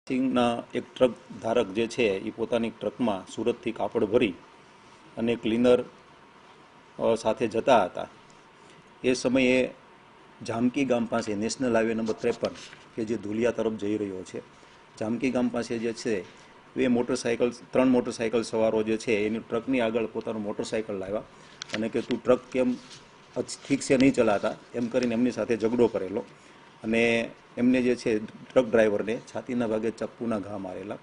સિંગના એક ટ્રક ધારક જે છે એ પોતાની ટ્રકમાં સુરતથી કાપડ ભરી અને ક્લીનર સાથે જતા હતા। એ સમયે જામકી ગામ પાસે નેશનલ હાઈવે નંબર 53 કે જે ધુલિયા તરફ જઈ રહ્યો છે, જામકી ગામ પાસે જે છે ત્રણ મોટરસાઇકલ સવારો જે છે એની ટ્રકની આગળ પોતાનું મોટરસાઇકલ લાવ્યા અને કે તું ટ્રક કેમ ઠીક છે નહીં ચલાતા એમ કરીને એમની સાથે ઝઘડો કરેલો અને એમને જે છે ટ્રક ડ્રાઈવરને છાતીના ભાગે ચપ્પુના ઘા મારેલા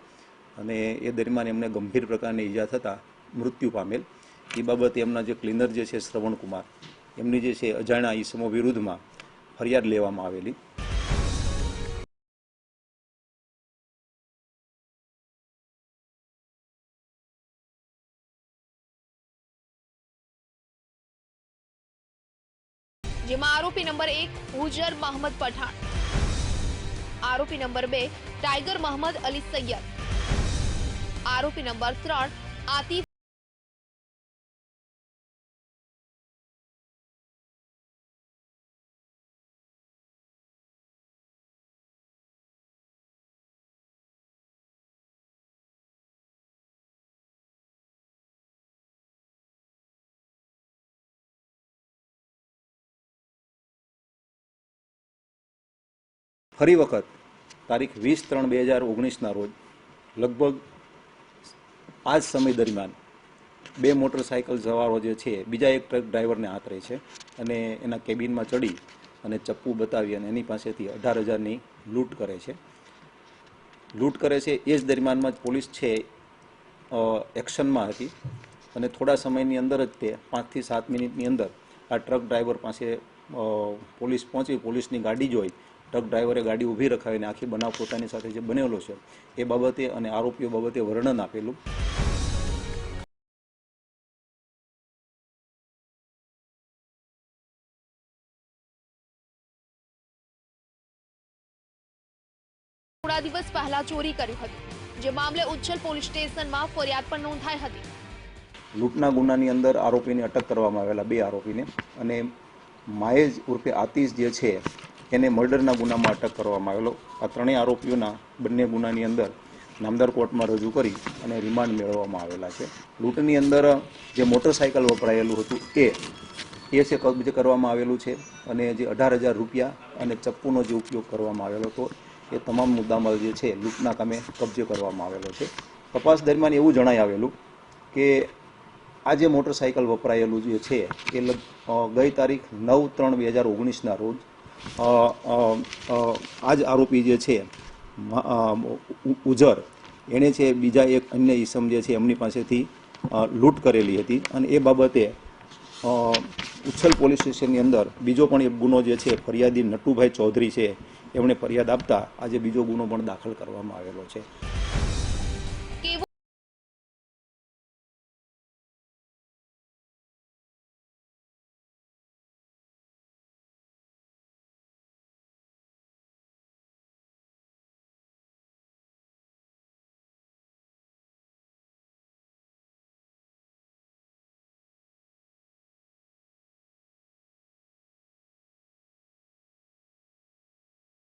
અને એ દરમિયાન એમને ગંભીર પ્રકારની ઈજા થતાં મૃત્યુ પામેલ। એ બાબતે એમના જે ક્લીનર જે છે શ્રવણકુમાર એમની જે છે અજાણ્યા ઈસમો વિરુદ્ધમાં ફરિયાદ લેવામાં આવેલી। જેમાં આરોપી નંબર 1 હુજર મોહમ્મદ પઠાણ, આરોપી નંબર 2 ટાઈગર મોહમ્મદ અલી સૈયદ, આરોપી નંબર 3 આતિફ ફરી વખત તારીખ 20/3/2019ના રોજ લગભગ આ જ સમય દરમિયાન બે મોટરસાઇકલ સવારો જે છે બીજા એક ટ્રક ડ્રાઈવરને આતરે છે અને એના કેબિનમાં ચડી અને ચપ્પુ બતાવી અને એની પાસેથી 18,000ની લૂંટ કરે છે। એ જ દરમિયાનમાં જ પોલીસ છે એક્શનમાં હતી અને થોડા સમયની અંદર જ તે 5 થી 7 મિનિટની અંદર આ ટ્રક ડ્રાઈવર પાસે પોલીસ પહોંચી, પોલીસની ગાડી જોઈ ટ્રક ડ્રાઈવરે ગાડી ઊભી રખાવીને આખી બનાવ પોતાની સાથે જે બનેલો છે એ બાબતે અને આરોપીઓ બાબતે વર્ણન આપેલું। થોડા દિવસ પહેલા ચોરી કર્યું હતું, જે મામલે ઉચ્છલ પોલીસ સ્ટેશનમાં ફરિયાદ પણ નોંધાઈ હતી। લૂંટના ગુનાની અંદર આરોપીને અટક કરવામાં આવેલા, બે આરોપીને, અને માયેજ ઉર્ફે આતિશ જે છે એને મર્ડરના ગુનામાં અટક કરવામાં આવેલો। આ ત્રણેય આરોપીઓના બંને ગુનાની અંદર નામદાર કોર્ટમાં રજૂ કરી અને રિમાન્ડ મેળવવામાં આવેલા છે। લૂંટની અંદર જે મોટરસાઇકલ વપરાયેલું હતું એ છે કબજે કરવામાં આવેલું છે અને જે 18,000 રૂપિયા અને ચપ્પુનો જે ઉપયોગ કરવામાં આવેલો હતો એ તમામ મુદ્દામાલ જે છે લૂંટના કામે કબજે કરવામાં આવેલો છે। તપાસ દરમિયાન એવું જણાઈ આવેલું કે આ જે મોટરસાઇકલ વપરાયેલું જે છે એ ગઈ તારીખ 9/3/2019ના રોજ આ જ આરોપી જે છે ઉજર એણે છે બીજા એક અન્ય ઈસમ જે છે એમની પાસેથી લૂંટ કરેલી હતી અને એ બાબતે ઉચ્છલ પોલીસ સ્ટેશનની અંદર બીજો પણ એક ગુનો જે છે ફરિયાદી નટુભાઈ ચૌધરી છે એમણે ફરિયાદ આપતા આજે બીજો ગુનો પણ દાખલ કરવામાં આવેલો છે।